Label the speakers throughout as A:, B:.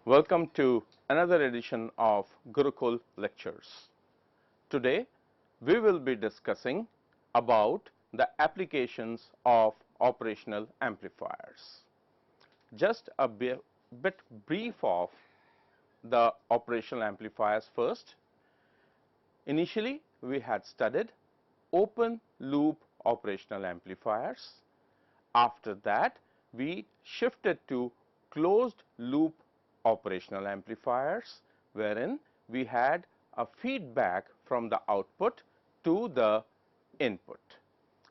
A: Welcome to another edition of Gurukul Lectures. Today we will be discussing about the applications of operational amplifiers. Just a bit brief of the operational amplifiers first. Initially we had studied open loop operational amplifiers. After that we shifted to closed loop operational amplifiers, wherein we had a feedback from the output to the input.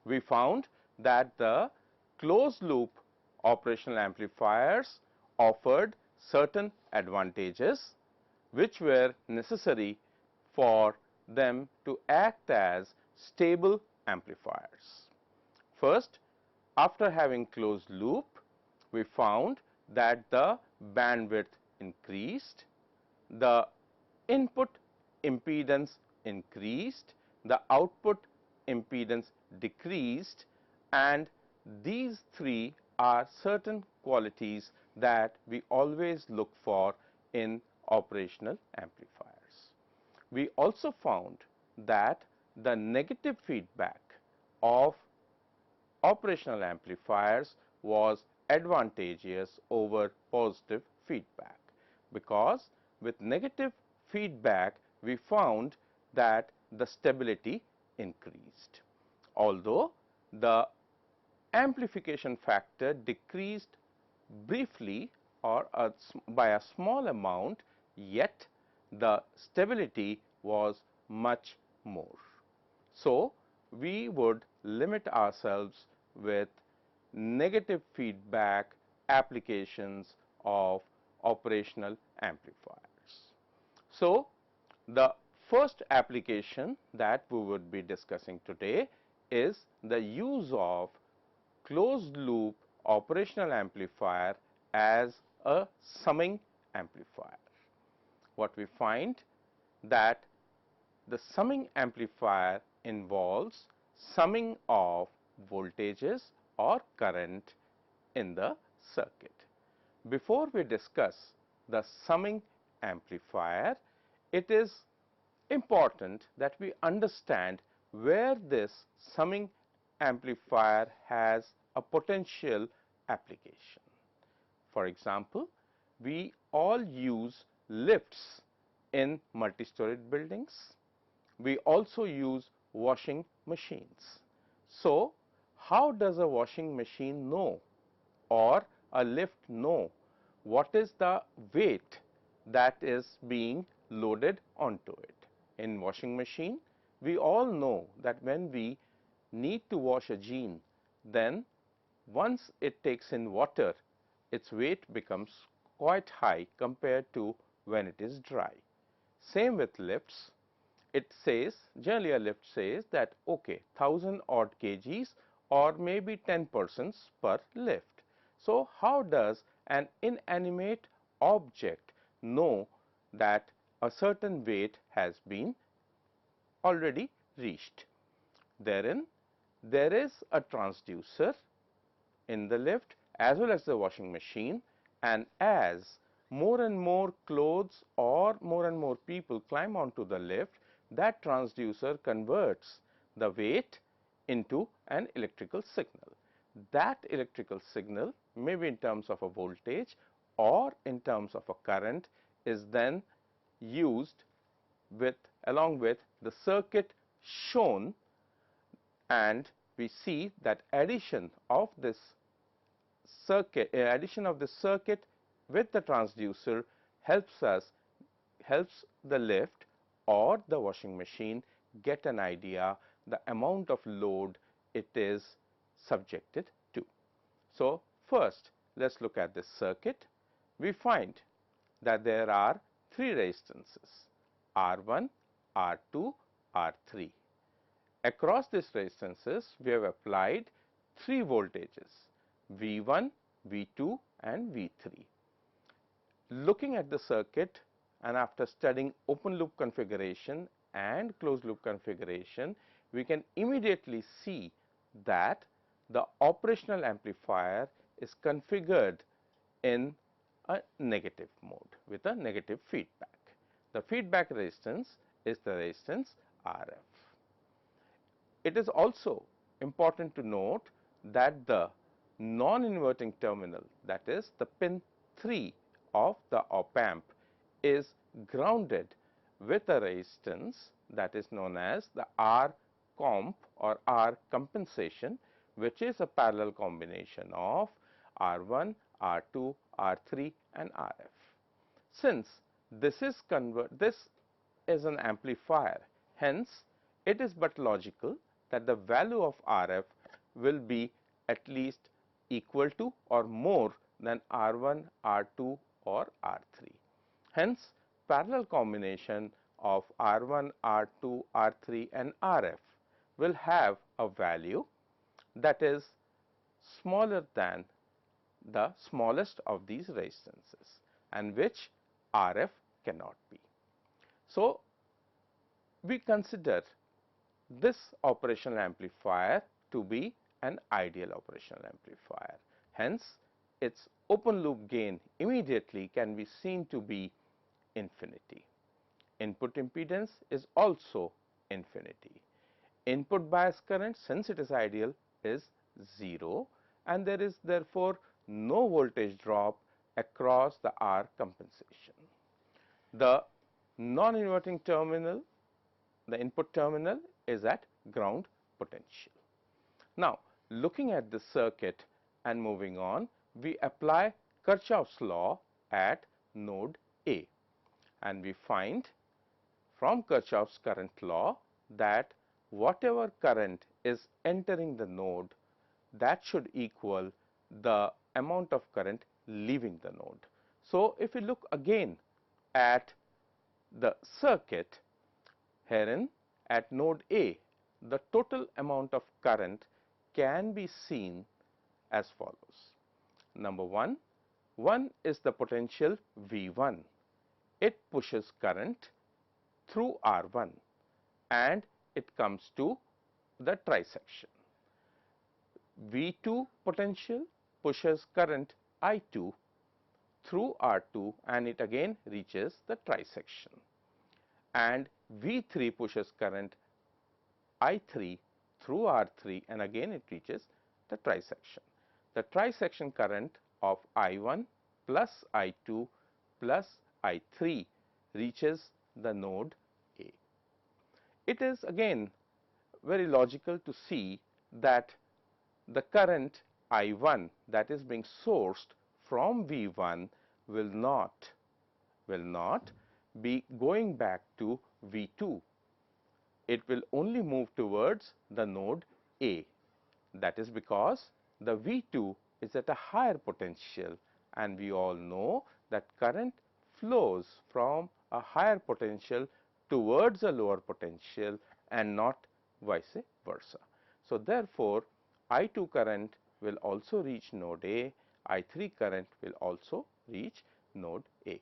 A: We found that the closed loop operational amplifiers offered certain advantages which were necessary for them to act as stable amplifiers. First, after having closed loop, we found that the bandwidth increased, the input impedance increased, the output impedance decreased, and these three are certain qualities that we always look for in operational amplifiers. We also found that the negative feedback of operational amplifiers was advantageous over positive feedback, because with negative feedback we found that the stability increased. Although the amplification factor decreased briefly or by a small amount, yet the stability was much more. So, we would limit ourselves with negative feedback applications of operational amplifiers. So, the first application that we would be discussing today is the use of closed loop operational amplifier as a summing amplifier. What we find that the summing amplifier involves summing of voltages or current in the circuit. Before we discuss the summing amplifier, it is important that we understand where this summing amplifier has a potential application. For example, we all use lifts in multi-storied buildings. We also use washing machines. So, how does a washing machine know or a lift know what is the weight that is being loaded onto it? In washing machine, we all know that when we need to wash a jean, then once it takes in water, its weight becomes quite high compared to when it is dry. Same with lifts. It says, generally a lift says that okay, 1000 odd kgs or maybe 10 persons per lift. So, how does an inanimate object know that a certain weight has been already reached? Therein, there is a transducer in the lift as well as the washing machine, and as more and more clothes or more and more people climb onto the lift, that transducer converts the weight into an electrical signal. That electrical signal, maybe in terms of a voltage or in terms of a current, is then used along with the circuit shown, and we see that addition of this circuit with the transducer helps the lift or the washing machine get an idea the amount of load it is subjected to. So, first let us look at this circuit. We find that there are three resistances R1, R2, R3. Across these resistances we have applied three voltages V1, V2 and V3. Looking at the circuit and after studying open loop configuration and closed loop configuration, we can immediately see that the operational amplifier is configured in a negative mode with a negative feedback. The feedback resistance is the resistance RF. It is also important to note that the non-inverting terminal, that is the pin 3 of the op amp, is grounded with a resistance that is known as the R comp or R compensation, which is a parallel combination of R1, R2, R3 and RF. Since this is an amplifier, hence it is but logical that the value of RF will be at least equal to or more than R1, R2 or R3. Hence, parallel combination of R1, R2, R3 and RF will have a value that is smaller than the smallest of these resistances, and which RF cannot be. So, we consider this operational amplifier to be an ideal operational amplifier. Hence, its open loop gain immediately can be seen to be infinity. Input impedance is also infinity. Input bias current, since it is ideal, is 0, and there is therefore no voltage drop across the R compensation. The non-inverting terminal, the input terminal, is at ground potential. Now, looking at the circuit and moving on, we apply Kirchhoff's law at node A, and we find from Kirchhoff's current law that whatever current is entering the node, that should equal the amount of current leaving the node. So, if we look again at the circuit, herein at node A, the total amount of current can be seen as follows. Number 1 is the potential V1. It pushes current through R1 and it comes to the trisection. V2 potential pushes current I2 through R2 and it again reaches the trisection, and V3 pushes current I3 through R3 and again it reaches the trisection. The trisection current of I1 plus I2 plus I3 reaches the node A. It is again very logical to see that the current I1 that is being sourced from V1 will not be going back to V2. It will only move towards the node A. That is because the V2 is at a higher potential, and we all know that current flows from a higher potential towards a lower potential and not vice versa. So, therefore, I2 current will also reach node A, I3 current will also reach node A.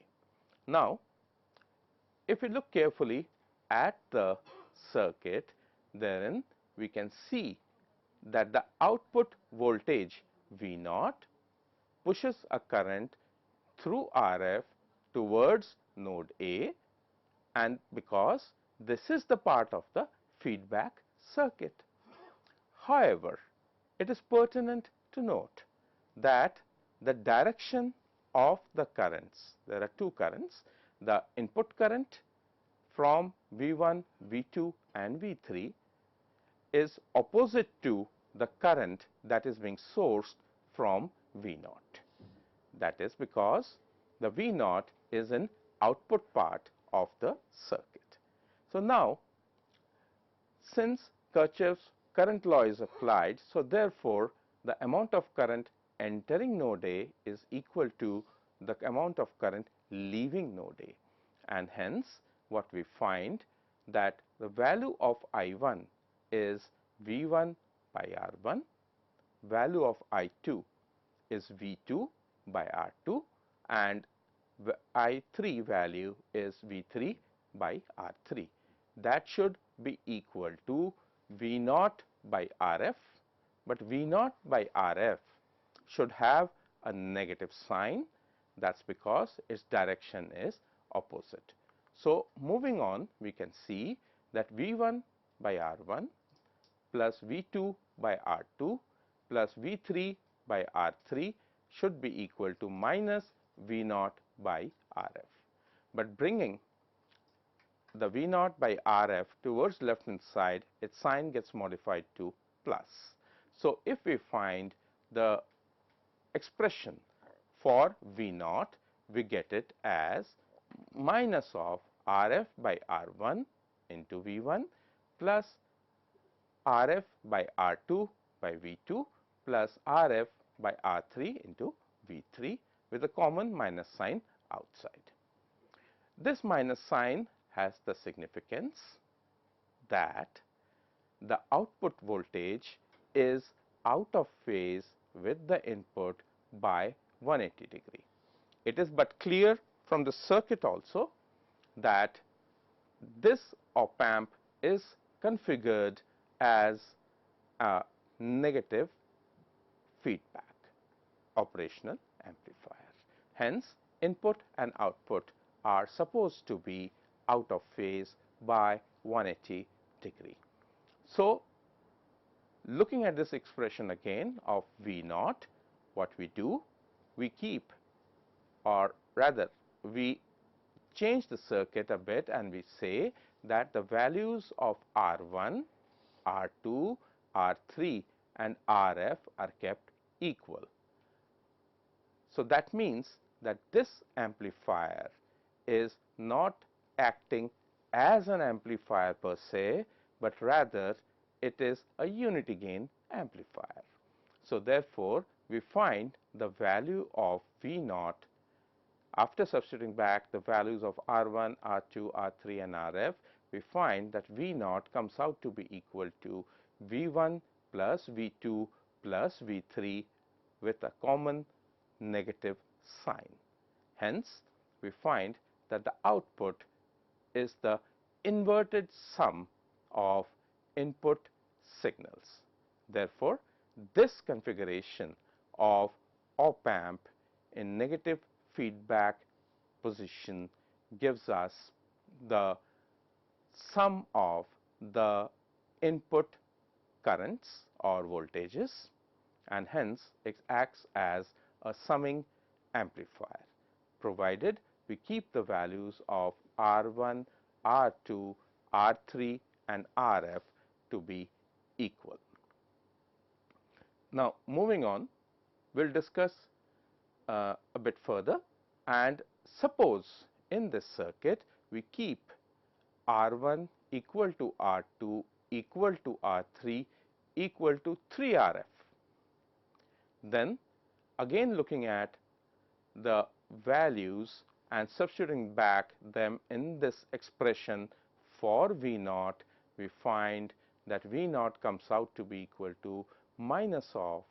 A: Now, if we look carefully at the circuit, therein we can see that the output voltage V0 pushes a current through RF towards node A, and because this is the part of the feedback circuit. However, it is pertinent to note that the direction of the currents, there are two currents, the input current from V1, V2 and V3 is opposite to the current that is being sourced from V0. That is because the V0 is an output part of the circuit. So, now since Kirchhoff's current law is applied, so therefore, the amount of current entering node A is equal to the amount of current leaving node A, and hence what we find that the value of I1 is V1 by R1, value of I2 is V2 by R2, and I3 value is V3 by R3. That should be equal to V0 by RF, but V0 by RF should have a negative sign, That is because its direction is opposite. So, moving on, we can see that V1 by R1 plus V2 by R2 plus V3 by R3 should be equal to minus V0 by Rf. But bringing the V0 by Rf towards left hand side, its sign gets modified to plus. So, if we find the expression for V0, we get it as minus of Rf by R1 into V1 plus Rf by R2 by V2 plus Rf by R3 into V3 with a common minus sign outside. This minus sign has the significance that the output voltage is out of phase with the input by 180 degree. It is but clear from the circuit also that this op amp is configured as a negative feedback operational amplifier. Hence, input and output are supposed to be out of phase by 180 degree. So, looking at this expression again of V0, what we do? We keep, or rather we change the circuit a bit and we say that the values of R1, R2, R3 and Rf are kept equal. So, that means that this amplifier is not acting as an amplifier per se, but rather it is a unity gain amplifier. So, therefore, we find the value of V0 after substituting back the values of R1, R2, R3 and Rf, we find that V0 comes out to be equal to V1 plus V2 plus V3 with a common negative sign. Hence, we find that the output is the inverted sum of input signals. Therefore, this configuration of op amp in negative feedback position gives us the sum of the input currents or voltages, and hence it acts as a summing amplifier, provided we keep the values of R1, R2, R3 and Rf to be equal. Now, moving on, we will discuss a bit further, and suppose in this circuit we keep R1 equal to R2 equal to R3 equal to 3 Rf. Then again looking at the values and substituting back them in this expression for V0, we find that V0 comes out to be equal to minus of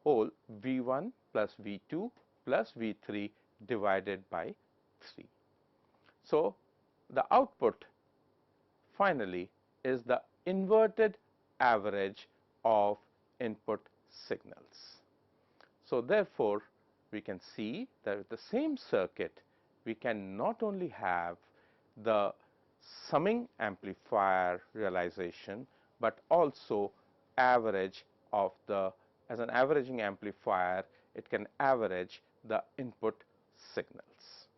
A: whole V1 plus V2 plus V3 divided by 3. So, the output finally is the inverted average of input signals. So, therefore, we can see that with the same circuit we can not only have the summing amplifier realization, but also average of the, as an averaging amplifier it can average the input signals.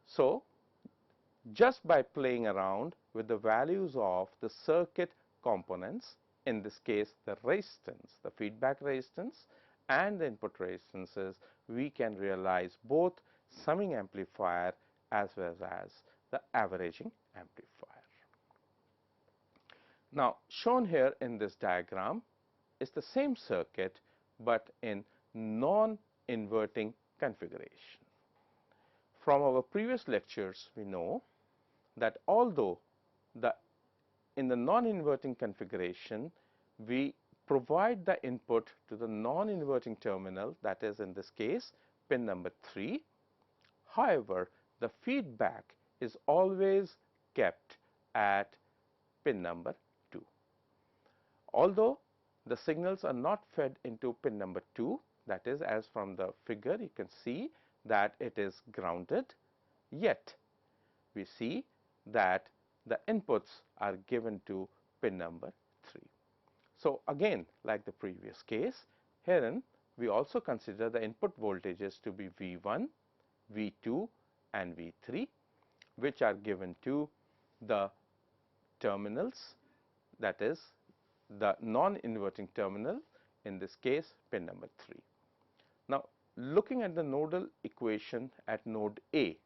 A: So, just by playing around with the values of the circuit components, in this case the resistance, the feedback resistance and the input resistances, we can realize both summing amplifier as well as the averaging amplifier. Now, shown here in this diagram is the same circuit, but in non-inverting configuration. From our previous lectures, we know that although in the non-inverting configuration, we provide the input to the non-inverting terminal, that is in this case pin number 3. However, the feedback is always kept at pin number 2. Although the signals are not fed into pin number 2, that is, as from the figure you can see that it is grounded, yet we see that the inputs are given to pin number 3. So, again like the previous case, herein we also consider the input voltages to be V1, V2 and V3, which are given to the terminals, that is the non-inverting terminal, in this case pin number 3. Now, looking at the nodal equation at node A,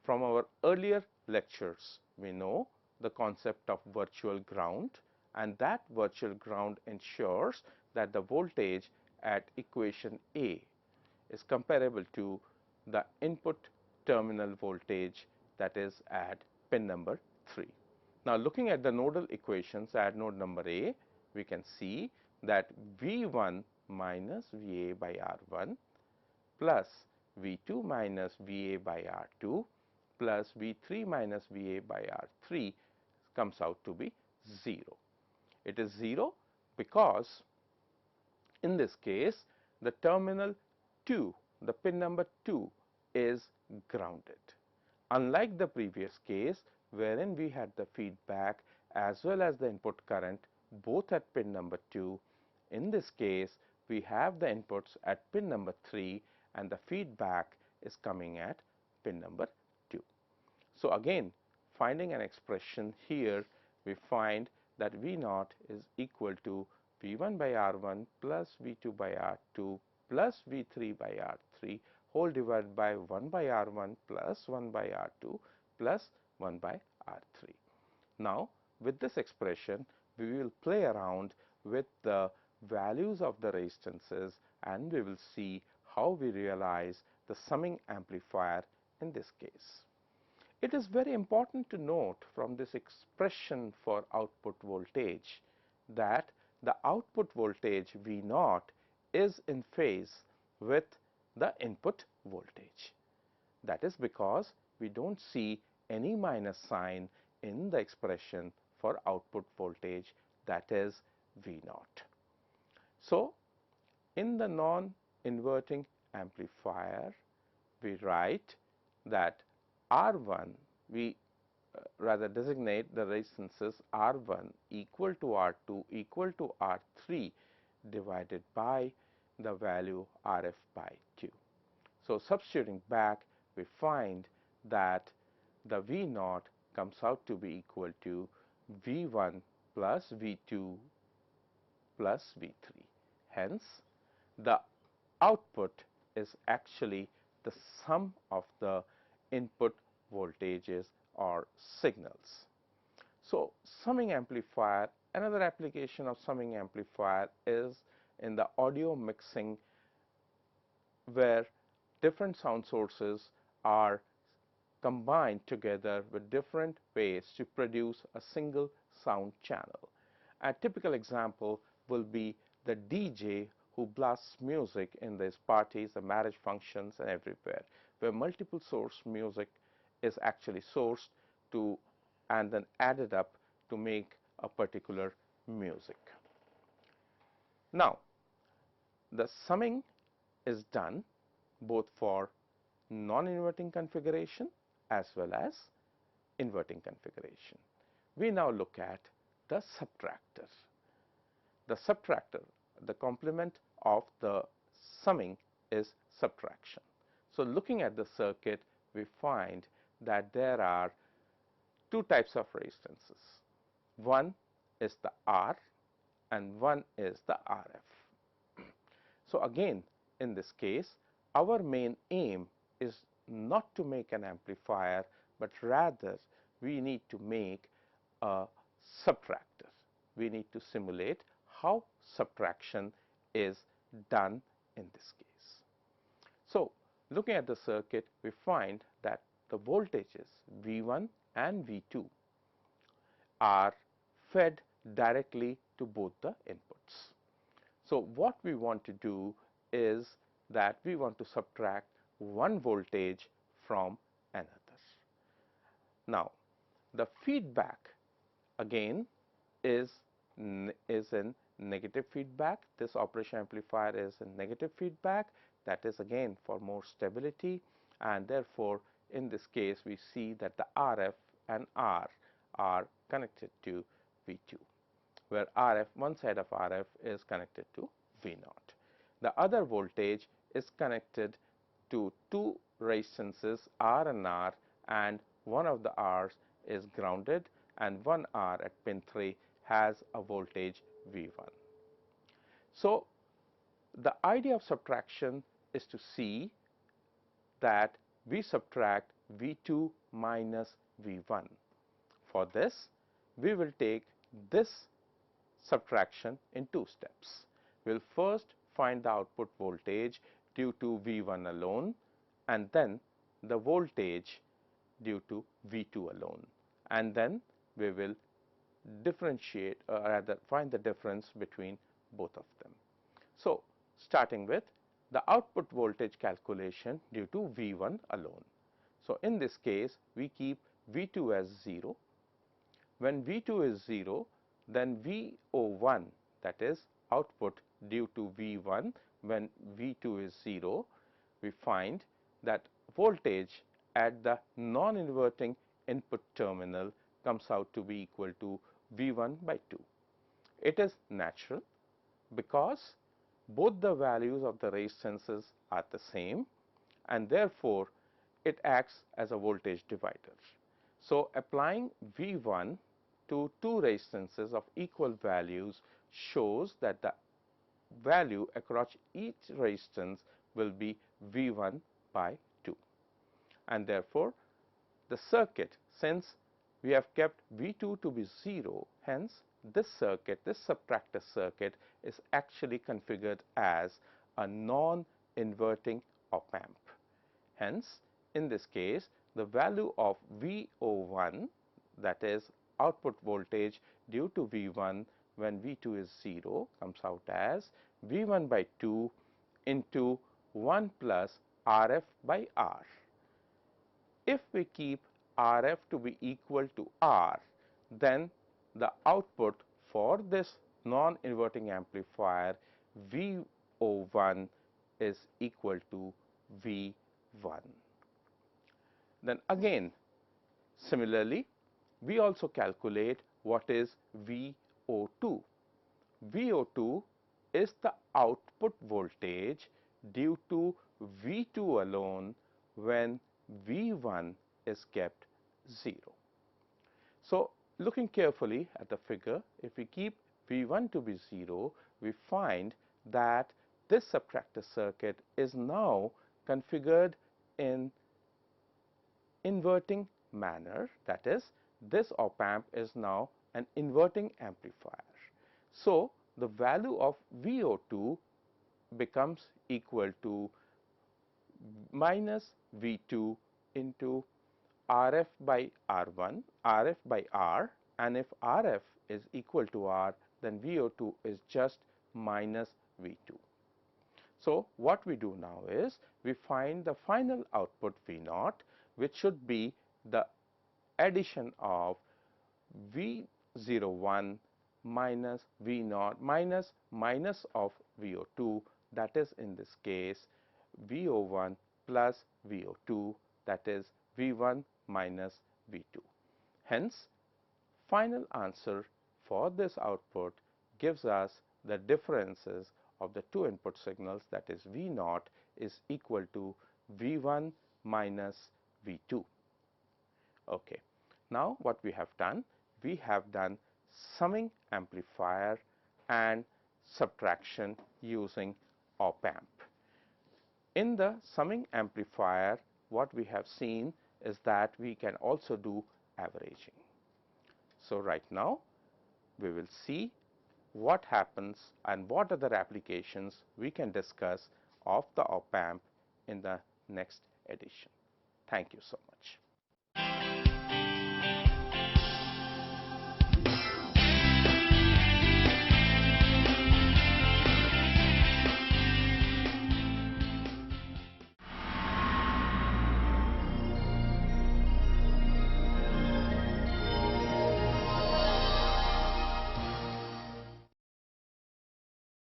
A: from our earlier lectures we know the concept of virtual ground, and that virtual ground ensures that the voltage at equation A is comparable to the input terminal voltage, that is at pin number 3. Now, looking at the nodal equations at node number A, we can see that V1 minus VA by R1 plus V2 minus VA by R2 plus V3 minus VA by R3 comes out to be 0. It is 0 because in this case the terminal 2, the pin number 2 is grounded. Unlike the previous case wherein we had the feedback as well as the input current both at pin number 2, in this case we have the inputs at pin number 3 and the feedback is coming at pin number 2. So, again finding an expression here, we find that V naught is equal to V1 by R1 plus V2 by R2 plus V3 by R3 whole divided by 1 by R1 plus 1 by R2 plus 1 by R3. Now, with this expression we will play around with the values of the resistances and we will see how we realize the summing amplifier in this case. It is very important to note from this expression for output voltage that the output voltage V naught is in phase with the input voltage. That is because we do not see any minus sign in the expression for output voltage, that is V naught. So, in the non-inverting amplifier we write that R1, we rather designate the resistances R1 equal to R2 equal to R3 divided by the value Rf by 2. So, substituting back we find that the V naught comes out to be equal to V1 plus V2 plus V3. Hence, the output is actually the sum of the input voltages or signals. So, summing amplifier, another application of summing amplifier is in the audio mixing, where different sound sources are combined together with different ways to produce a single sound channel. A typical example will be the DJ who blasts music in these parties, the marriage functions and everywhere, where multiple source music is actually sourced to and then added up to make a particular music. Now, the summing is done both for non-inverting configuration as well as inverting configuration. We now look at the subtractor. The subtractor, the complement of the summing is subtraction. So, looking at the circuit we find that there are two types of resistances. One is the R and one is the RF. So, again in this case our main aim is not to make an amplifier, but rather we need to make a subtractor. We need to simulate how subtraction is done in this case. So, looking at the circuit we find that the voltages V1 and V2 are fed directly to both the inputs. So, what we want to do is that we want to subtract one voltage from another. Now, the feedback again is in negative feedback. This operation amplifier is in negative feedback. That is again for more stability, and therefore in this case we see that the RF and R are connected to V2, where RF, one side of RF is connected to V0. The other voltage is connected to two resistances R and R, and one of the R's is grounded and one R at pin 3 has a voltage V1. So, the idea of subtraction is to see that we subtract V2 minus V1. For this, we will take this subtraction in two steps. We will first find the output voltage due to V1 alone, and then the voltage due to V2 alone, and then we will differentiate, or rather find the difference between both of them. So, starting with the output voltage calculation due to V1 alone. So, in this case we keep V2 as 0. When V2 is 0, then VO1, that is output due to V1 when V2 is 0, we find that voltage at the non-inverting input terminal comes out to be equal to V1 by 2. It is natural because both the values of the resistances are the same, and therefore it acts as a voltage divider. So, applying V1 to two resistances of equal values shows that the value across each resistance will be V1 by 2, and therefore the circuit, since we have kept V2 to be 0, hence this circuit, this subtractor circuit is actually configured as a non-inverting op-amp. Hence, in this case the value of VO1, that is output voltage due to V1 when V2 is 0, comes out as V1 by 2 into 1 plus RF by R. If we keep RF to be equal to R, then the output for this non-inverting amplifier VO1 is equal to V1. Then again, similarly, we also calculate what is VO2. VO2 is the output voltage due to V2 alone when V1 is kept 0. So, looking carefully at the figure, if we keep V1 to be 0, we find that this subtractor circuit is now configured in inverting manner, that is, this op-amp is now an inverting amplifier. So, the value of VO2 becomes equal to minus V2 into RF by R1, RF by R, and if RF is equal to R, then VO2 is just minus V2. So, what we do now is we find the final output V0, which should be the addition of V01 minus V0 minus of VO2, that is in this case VO1 plus VO2, that is V1 minus V2. Hence, final answer for this output gives us the differences of the two input signals, that is V0 is equal to V1 minus V2. Okay. Now, what we have done? We have done summing amplifier and subtraction using op-amp. In the summing amplifier, what we have seen is that we can also do averaging. So, right now we will see what happens and what other applications we can discuss of the op-amp in the next edition. Thank you so much.